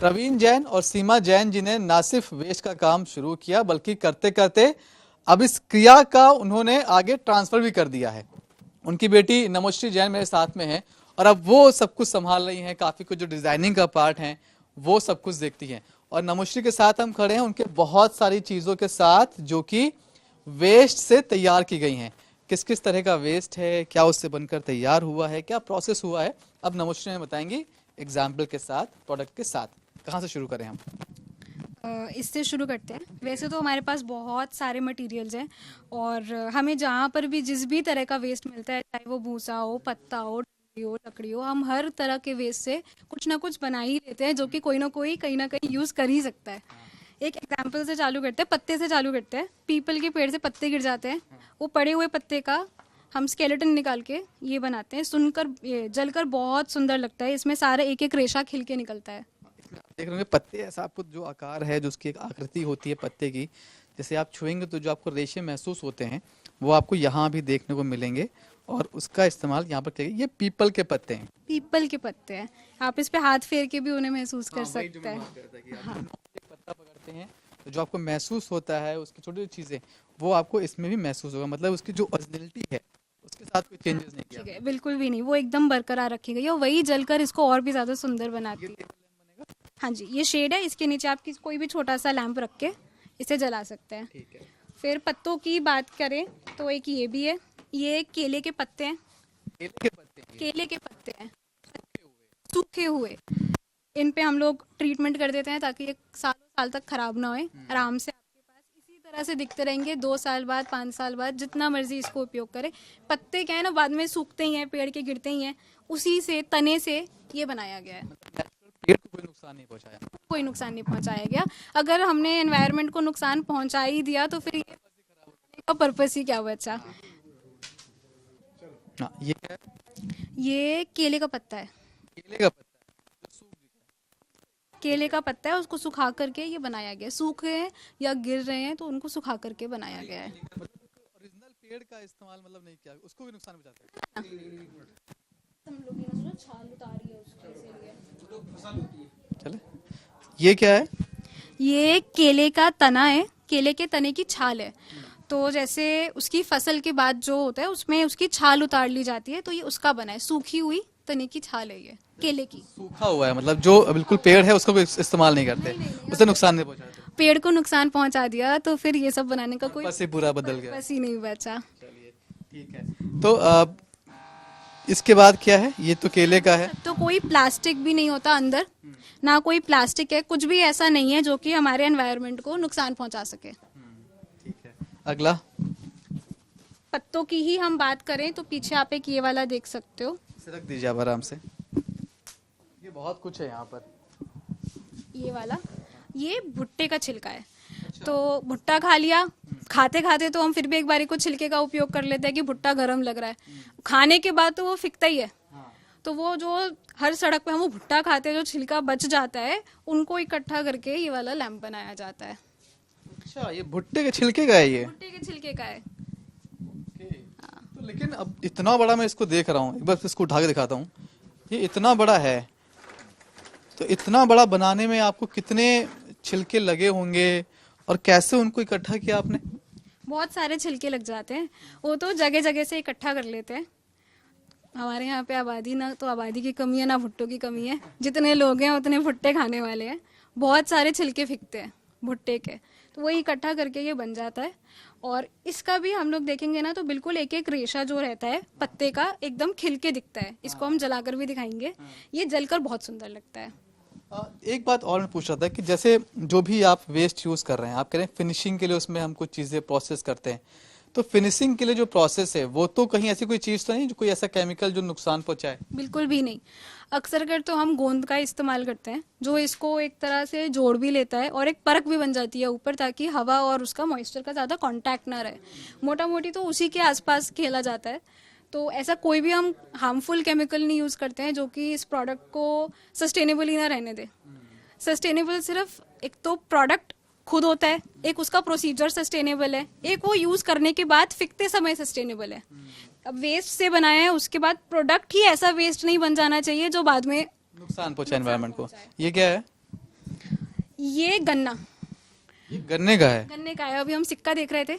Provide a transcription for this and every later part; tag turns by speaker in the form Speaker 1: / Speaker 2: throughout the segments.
Speaker 1: प्रवीण जैन और सीमा जैन जी ने ना सिर्फ वेस्ट का काम शुरू किया बल्कि करते करते अब इस क्रिया का उन्होंने आगे ट्रांसफर भी कर दिया है। उनकी बेटी नमोश्री जैन मेरे साथ में है और अब वो सब कुछ संभाल रही हैं। काफी कुछ जो डिजाइनिंग का पार्ट है वो सब कुछ देखती हैं। और नमोश्री के साथ हम खड़े हैं उनके बहुत सारी चीजों के साथ जो कि वेस्ट से तैयार की गई हैं। किस किस तरह का वेस्ट है, क्या उससे बनकर तैयार हुआ है, क्या प्रोसेस हुआ है, अब नमोश्री हमें बताएंगी एग्जाम्पल के साथ, प्रोडक्ट के साथ। कहाँ से शुरू करें हम?
Speaker 2: इससे शुरू करते हैं। वैसे तो हमारे पास बहुत सारे मटेरियल्स हैं और हमें जहाँ पर भी जिस भी तरह का वेस्ट मिलता है, चाहे वो भूसा हो, पत्ता हो, डंडी हो, लकड़ी हो, हम हर तरह के वेस्ट से कुछ ना कुछ बना ही लेते हैं जो कि कोई ना कोई कहीं ना कहीं यूज़ कर ही सकता है। एक एग्जाम्पल से चालू करते हैं, पत्ते से चालू करते हैं। पीपल के पेड़ से पत्ते गिर जाते हैं, वो पड़े हुए पत्ते का हम स्केलेटन निकाल के ये बनाते हैं। सुनकर ये जलकर बहुत सुंदर लगता है, इसमें सारा एक एक रेशा खिल के निकलता है।
Speaker 1: देख रहे होंगे पत्ते, ऐसा आपको जो आकार है, जो उसकी एक आकृति होती है पत्ते की, जैसे आप छुएंगे तो जो आपको रेशे महसूस होते हैं वो आपको यहाँ भी देखने को मिलेंगे और उसका इस्तेमाल यहाँ पर किया गया। ये पीपल के पत्ते हैं।
Speaker 2: पीपल के पत्ते हैं, आप इस पे हाथ फेर के भी उन्हें महसूस कर
Speaker 1: वही जो
Speaker 2: सकते
Speaker 1: मैं
Speaker 2: हैं।
Speaker 1: बात कर रहा था कि आप एक पत्ता पकड़ते हैं तो जो आपको महसूस होता है उसकी छोटी छोटी चीजें वो आपको इसमें भी महसूस होगा। मतलब उसकी जो ओरिजिनलिटी है उसके साथ कोई चेंजेस नहीं किया
Speaker 2: ठीक है,
Speaker 1: आपने।
Speaker 2: बिल्कुल भी नहीं, वो एकदम बरकरार रखी गई है और वही जलकर इसको और भी ज़्यादा सुंदर बनाती
Speaker 1: ये
Speaker 2: है।
Speaker 1: टेबल लैंप बनेगा।
Speaker 2: हाँ जी, ये शेड है, इसके नीचे आप कोई भी छोटा सा लैंप रख के इसे जला सकते हैं।
Speaker 1: ठीक है।
Speaker 2: फिर पत्तों की बात करें तो एक ये भी है, ये केले के पत्ते हैं।
Speaker 1: केले के पत्ते हैं ये,
Speaker 2: केले के पत्ते हैं
Speaker 1: सूखे हुए।
Speaker 2: सूखे हुए, इन पे हम लोग ट्रीटमेंट कर देते हैं ताकि ये सालों साल तक खराब ना होए, आराम से आपके पास इसी तरह से दिखते रहेंगे। 2 साल बाद, 5 साल बाद, जितना मर्जी इसको उपयोग करें। पत्ते क्या है ना, बाद में सूखते ही हैं, पेड़ के गिरते ही हैं, उसी से तने से ये बनाया गया है।
Speaker 1: मतलब नेचुरल पेड़ को कोई नुकसान नहीं पहुंचाया।
Speaker 2: कोई नुकसान नहीं पहुंचाया गया। अगर हमने एनवायरनमेंट को नुकसान पहुंचा ही दिया तो फिर ये का पर्पस ही क्या बचा।
Speaker 1: हाँ, ये क्या है?
Speaker 2: ये केले का पत्ता है।
Speaker 1: केले का पत्ता है जो सूख गया
Speaker 2: केले का पत्ता है, उसको सुखा करके ये बनाया गया है। सूखे हैं या गिर रहे हैं तो उनको सुखा करके बनाया गया है।
Speaker 1: है। मतलब ओरिजिनल पेड़ का इस्तेमाल मतलब नहीं किया, उसको भी नुकसान पहुंचाता है।
Speaker 2: हम लोग ये ना छाल उतारी है उसके, इसीलिए।
Speaker 1: चले, ये क्या है?
Speaker 2: ये केले का तना है, केले के तने की छाल है। तो जैसे उसकी फसल के बाद जो होता है उसमें उसकी छाल उतार ली जाती है, तो ये उसका बना है, सूखी हुई तने की छाल है ये केले की।
Speaker 1: सूखा हुआ है, मतलब जो बिल्कुल पेड़ है उसको भी इस्तेमाल नहीं करते, उससे नुकसान नहीं पहुंचाते।
Speaker 2: पेड़ को नुकसान पहुंचा दिया तो फिर ये सब बनाने का कोई
Speaker 1: बस ही पूरा बदल गया।
Speaker 2: बस ही नहीं बचा।
Speaker 1: चलिए ठीक है। तो इसके बाद क्या है? ये तो केले का है।
Speaker 2: तो कोई प्लास्टिक भी नहीं होता अंदर, ना कोई प्लास्टिक है, कुछ भी ऐसा नहीं है जो कि हमारे एनवायरनमेंट को नुकसान पहुंचा सके।
Speaker 1: ठीक है, अगला।
Speaker 2: पत्तों की ही हम बात करें तो पीछे आप एक ये वाला देख सकते हो।
Speaker 1: इसे रख दीजिए आप आराम से। ये बहुत कुछ है यहाँ पर।
Speaker 2: ये वाला, ये भुट्टे का छिलका है। तो भुट्टा खा लिया, खाते खाते तो हम फिर भी एक बारी को छिलके का उपयोग कर लेते हैं कि भुट्टा गर्म लग रहा है। खाने के बाद तो वो फिकता ही है। तो वो जो हर सड़क पे हम वो भुट्टा खाते हैं, जो छिलका बच जाता है, उनको इकट्ठा करके ये वाला लैंप बनाया जाता है।
Speaker 1: अच्छा, ये भुट्टे के छिलके का है ये?
Speaker 2: भुट्टे के छिलके का है।
Speaker 1: तो लेकिन अब इतना बड़ा मैं इसको देख रहा हूँ, एक बार इसको उठा के दिखाता हूँ। ये इतना बड़ा है, तो इतना बड़ा बनाने में आपको कितने छिलके लगे होंगे और कैसे उनको इकट्ठा किया आपने?
Speaker 2: बहुत सारे छिलके लग जाते हैं, वो तो जगह जगह से इकट्ठा कर लेते हैं। हमारे यहाँ पे आबादी ना तो आबादी की कमी है ना भुट्टों की कमी है। जितने लोग हैं उतने भुट्टे खाने वाले हैं। बहुत सारे छिलके फेंकते हैं भुट्टे के, तो वही इकट्ठा करके ये बन जाता है। और इसका भी हम लोग देखेंगे ना तो बिल्कुल एक एक रेशा जो रहता है पत्ते का एकदम खिल के दिखता है। इसको हम जलाकर भी दिखाएंगे, ये जलकर बहुत सुंदर लगता है।
Speaker 1: एक बात और मैं पूछ रहा था कि जैसे जो भी आप वेस्ट यूज कर रहे हैं, आप कह रहे हैं फिनिशिंग के लिए उसमें हम कुछ चीजें प्रोसेस करते हैं, तो फिनिशिंग के लिए जो प्रोसेस है वो तो कहीं ऐसी कोई चीज तो नहीं जो कोई ऐसा केमिकल जो नुकसान पहुंचाए?
Speaker 2: बिल्कुल भी नहीं। अक्सर कर तो हम गोंद का इस्तेमाल करते हैं जो इसको एक तरह से जोड़ भी लेता है और एक परख भी बन जाती है ऊपर, ताकि हवा और उसका मॉइस्चर का ज़्यादा कांटेक्ट ना रहे। मोटा मोटी तो उसी के आसपास खेला जाता है। तो ऐसा कोई भी हम हार्मफुल केमिकल नहीं यूज़ करते हैं जो कि इस प्रोडक्ट को सस्टेनेबल ही ना रहने दे। सस्टेनेबल सिर्फ एक तो प्रोडक्ट खुद होता है, एक उसका प्रोसीजर सस्टेनेबल है, एक वो यूज करने के बाद फिकते समय सस्टेनेबल है। अब वेस्ट से बनाया है, उसके बाद प्रोडक्ट ही ऐसा वेस्ट नहीं बन जाना चाहिए जो बाद में
Speaker 1: नुकसान पहुंचाए एनवायरनमेंट को। ये क्या है?
Speaker 2: ये गन्ना,
Speaker 1: ये गन्ने का है।
Speaker 2: गन्ने का है। अभी हम सिक्का देख रहे थे,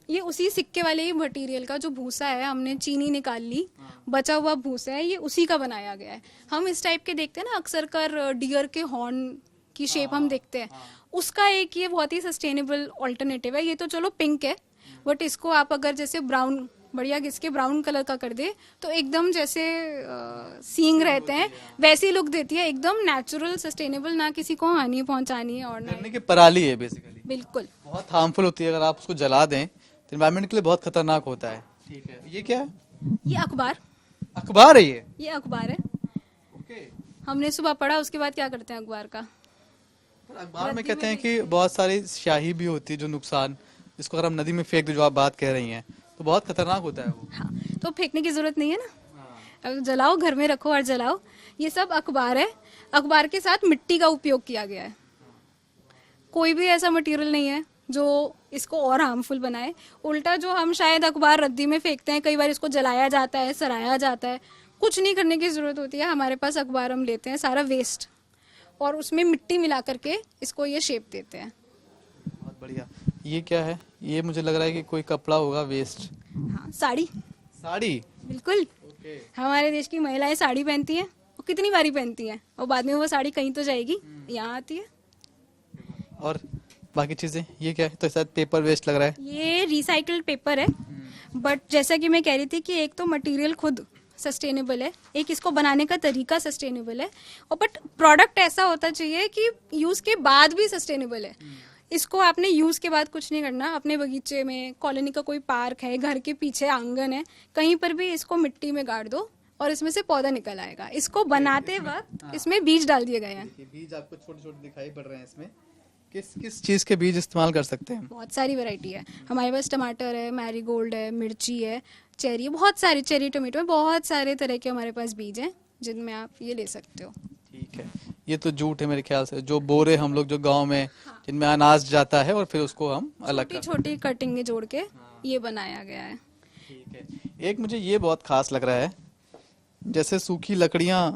Speaker 2: ये उसी सिक्के वाले ही मटेरियल का जो भूसा है, हमने चीनी निकाल ली, बचा हुआ भूसा है, ये उसी का बनाया गया है। हम इस टाइप के देखते हैं ना अक्सर कर, डियर के हॉर्न की शेप हम देखते हैं, उसका एक ये बहुत ही सस्टेनेबल ऑल्टरनेटिव है। ये तो चलो पिंक है, बट इसको आप अगर जैसे ब्राउन, बढ़िया घिस के ब्राउन कलर का कर दे तो एकदम जैसे सींग रहते हैं वैसी लुक देती है, एकदम नेचुरल, सस्टेनेबल, ना किसी को हानि पहुंचानी है और ना।
Speaker 1: गन्ने की पराली है बेसिकली।
Speaker 2: बिल्कुल।
Speaker 1: बहुत हार्मफुल होती है, अगर आप उसको जला दें तो एनवायरनमेंट के लिए बहुत खतरनाक होता है। ठीक है, ये क्या है?
Speaker 2: ये अखबार,
Speaker 1: अखबार है ये
Speaker 2: अखबार है।
Speaker 1: ओके।
Speaker 2: हमने सुबह पढ़ा, उसके बाद क्या करते हैं अखबार का?
Speaker 1: पर अखबार में कहते हैं कि बहुत सारी स्याही भी होती है जो नुकसान, जिसको अगर हम नदी में फेंक दे, जो आप बात कह रही हैं, तो बहुत खतरनाक होता है वो।
Speaker 2: हाँ, तो फेंकने की जरूरत नहीं है ना, अब जलाओ, घर में रखो और जलाओ। ये सब अखबार है। अखबार के साथ मिट्टी का उपयोग किया गया है। कोई भी ऐसा मटेरियल नहीं है जो इसको और हार्मफुल बनाए। उल्टा जो हम शायद अखबार रद्दी में फेंकते हैं, कई बार इसको जलाया जाता है, सराया जाता है, कुछ नहीं करने की जरूरत होती है। हमारे पास अखबार, हम लेते हैं सारा वेस्ट और उसमें मिट्टी मिला करके इसको ये शेप देते हैं।
Speaker 1: बहुत बढ़िया। ये क्या है? ये मुझे लग रहा है कि कोई कपड़ा होगा, वेस्ट।
Speaker 2: हाँ, साड़ी।
Speaker 1: साड़ी।
Speaker 2: बिल्कुल। हमारे देश की महिलाएं साड़ी पहनती हैं, वो कितनी बारी पहनती हैं, और बाद में वो साड़ी कहीं तो जाएगी, यहाँ आती है।
Speaker 1: और बाकी चीजें, ये क्या है? तो शायद पेपर वेस्ट लग रहा है।
Speaker 2: ये रिसाइकल्ड पेपर है, बट जैसा कि मैं कह रही थी कि एक तो मटेरियल खुद सस्टेनेबल है, एक इसको बनाने का तरीका सस्टेनेबल है, और बट प्रोडक्ट ऐसा होता चाहिए कि यूज के बाद भी सस्टेनेबल है। इसको आपने यूज के बाद कुछ नहीं करना, अपने बगीचे में, कॉलोनी का कोई पार्क है, घर के पीछे आंगन है, कहीं पर भी इसको मिट्टी में गाड़ दो और इसमें से पौधा निकल आएगा। इसको बनाते वक्त इसमें बीज डाल दिए गए हैं।
Speaker 1: बीज आपको छोटे छोटे दिखाई पड़ रहे हैं इसमें। किस किस चीज के बीज इस्तेमाल कर सकते हैं?
Speaker 2: बहुत सारी वैरायटी है हमारे पास। टमाटर है, मैरीगोल्ड है, मिर्ची है, चेरी है, बहुत सारी, चेरी टोमेटो है, बहुत सारे तरह के हमारे पास बीज हैं जिनमें आप ये ले सकते हो।
Speaker 1: ठीक है। ये तो जूट है मेरे ख्याल से, जो बोरे हम लोग जो गांव में, जिनमें अनाज जाता है और फिर उसको हम अलग
Speaker 2: छोटी छोटी कटिंग जोड़ के ये बनाया गया है।
Speaker 1: ठीक है। एक मुझे ये बहुत खास लग रहा है, जैसे सूखी लकड़ियां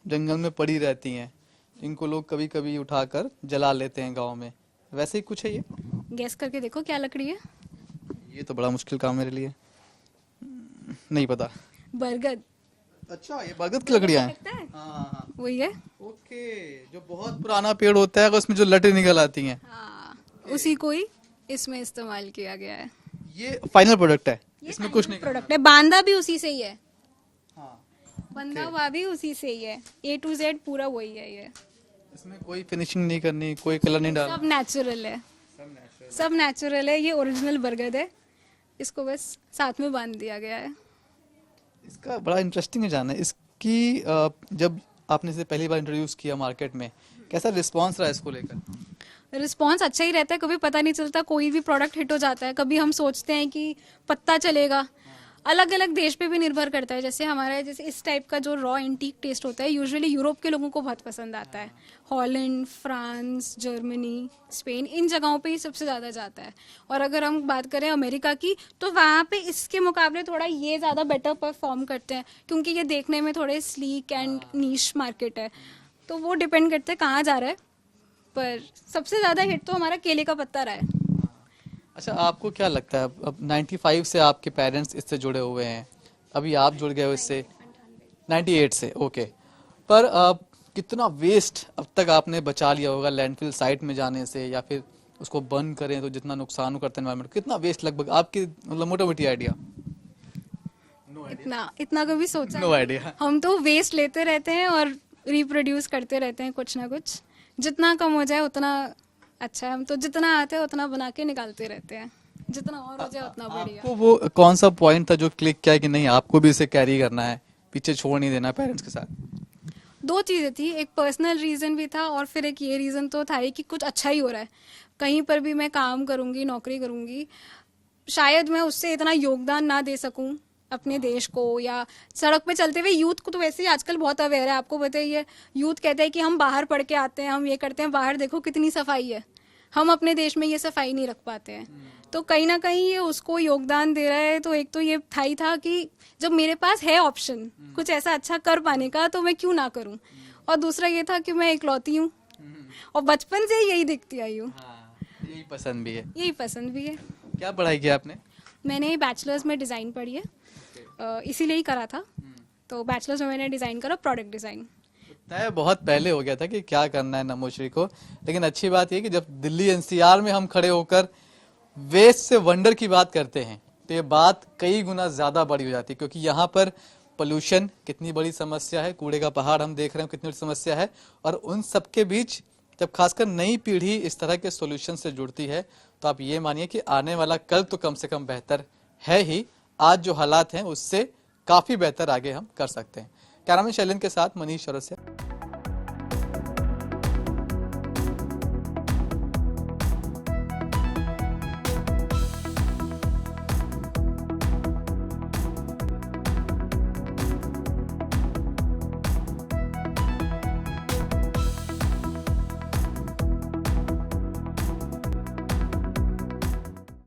Speaker 1: जंगल में पड़ी रहती हैं, इनको लोग कभी कभी उठाकर जला लेते हैं गांव में, वैसे ही कुछ है ये?
Speaker 2: गैस करके देखो क्या लकड़ी है।
Speaker 1: ये तो बड़ा मुश्किल काम मेरे लिए, नहीं पता।
Speaker 2: बरगद।
Speaker 1: अच्छा, ये बरगद की लकड़ियां हैं।
Speaker 2: लगता है
Speaker 1: हाँ,
Speaker 2: वही है।
Speaker 1: ओके। जो बहुत पुराना पेड़ होता है, उसमें जो लटें निकल आती हैं,
Speaker 2: हाँ, उसी को ही इसमें इस्तेमाल किया गया है।
Speaker 1: ये फाइनल प्रोडक्ट है, इसमें कुछ नहीं
Speaker 2: प्रोडक्ट है। बांधा भी उसी से ही है,
Speaker 1: हाँ।
Speaker 2: बंधा हुआ भी उसी से ही है, A to Z पूरा वही है। ये
Speaker 1: इसमें कोई फिनिशिंग नहीं करनी, कोई कलर नहीं डालना,
Speaker 2: सब नेचुरल है, सब नेचुरल है। ये ओरिजिनल बरगद है, इसको बस साथ में बांध दिया गया है।
Speaker 1: इसका बड़ा इंटरेस्टिंग है जानना। इसकी जब आपने इसे पहली बार इंट्रोड्यूस किया मार्केट में, कैसा रिस्पांस रहा इसको लेकर?
Speaker 2: रिस्पॉन्स अच्छा ही रहता है, कभी पता नहीं चलता, कोई भी प्रोडक्ट हिट हो जाता है। कभी हम सोचते हैं कि पत्ता चलेगा, अलग अलग देश पे भी निर्भर करता है। जैसे हमारा, जैसे इस टाइप का जो रॉ एंटीक टेस्ट होता है, यूजुअली यूरोप के लोगों को बहुत पसंद आता है। हॉलैंड, फ्रांस, जर्मनी, स्पेन, इन जगहों पे ही सबसे ज़्यादा जाता है। और अगर हम बात करें अमेरिका की, तो वहाँ पे इसके मुकाबले थोड़ा ये ज़्यादा बेटर परफॉर्म करते हैं, क्योंकि ये देखने में थोड़े स्लीक एंड नीश मार्केट है। तो वो डिपेंड करते हैं कहाँ जा रहा है, पर सबसे ज़्यादा हिट तो हमारा केले का पत्ता रहा है।
Speaker 1: अच्छा, आपको क्या लगता है, अब 95 से आपके पेरेंट्स इससे जुड़े हुए हैं, अभी आप जुड़ गए हो इससे 98 से, ओके। पर कितना वेस्ट अब तक आपने बचा लिया होगा लैंडफिल साइट में जाने से, या फिर उसको बंद करें तो जितना नुकसान करता है एनवायरनमेंट, कितना वेस्ट लगभग आपकी, मतलब मोटा मोटी आइडिया?
Speaker 2: इतना कभी सोचा
Speaker 1: नो आइडिया।
Speaker 2: हम तो वेस्ट लेते रहते हैं और रिप्रोड्यूस करते रहते हैं कुछ ना कुछ। जितना कम हो जाए उतना अच्छा है। हम तो जितना आते हैं उतना बना के निकालते रहते हैं, जितना और हो जाए उतना बढ़िया।
Speaker 1: आपको वो कौन सा पॉइंट था जो क्लिक किया कि नहीं, आपको भी इसे कैरी करना है, पीछे छोड़ नहीं देना पेरेंट्स के साथ?
Speaker 2: दो चीज़ें थी, एक पर्सनल रीज़न भी था और फिर एक ये रीज़न तो था ही कि कुछ अच्छा ही हो रहा है। कहीं पर भी मैं काम करूँगी, नौकरी करूँगी, शायद मैं उससे इतना योगदान ना दे सकूँ अपने देश को, या सड़क पे चलते हुए यूथ को तो वैसे ही आजकल बहुत अवेयर है, आपको बताइए। यूथ कहते हैं कि हम बाहर पढ़ के आते हैं, हम ये करते हैं, बाहर देखो कितनी सफाई है, हम अपने देश में ये सफाई नहीं रख पाते हैं। तो कहीं ना कहीं ये उसको योगदान दे रहा है। तो एक तो ये था ही था कि जब मेरे पास है ऑप्शन कुछ ऐसा अच्छा कर पाने का, तो मैं क्यों ना करूं। और दूसरा ये था कि मैं इकलौती हूँ, और बचपन से ही यही दिखती आई हूँ।
Speaker 1: हाँ, यही पसंद भी है।
Speaker 2: यही पसंद भी है।
Speaker 1: क्या पढ़ाई किया आपने?
Speaker 2: मैंने बैचलर्स में डिज़ाइन पढ़ी है, इसीलिए ही करा था। तो बैचलर्स में मैंने डिज़ाइन करा प्रोडक्ट डिज़ाइन।
Speaker 1: तय बहुत पहले हो गया था कि क्या करना है नमोश्री को, लेकिन अच्छी बात यह कि जब दिल्ली एनसीआर में हम खड़े होकर वेस्ट से वंडर की बात करते हैं तो ये बात कई गुना ज्यादा बड़ी हो जाती है, क्योंकि यहाँ पर पोल्यूशन कितनी बड़ी समस्या है, कूड़े का पहाड़ हम देख रहे हैं कितनी बड़ी समस्या है, और उन सबके बीच जब खासकर नई पीढ़ी इस तरह के सॉल्यूशन से जुड़ती है तो आप ये मानिए कि आने वाला कल तो कम से कम बेहतर है ही, आज जो हालात हैं उससे काफी बेहतर आगे हम कर सकते हैं। कैमरामैन शैलेंद्र के साथ मनीष चौरसिया।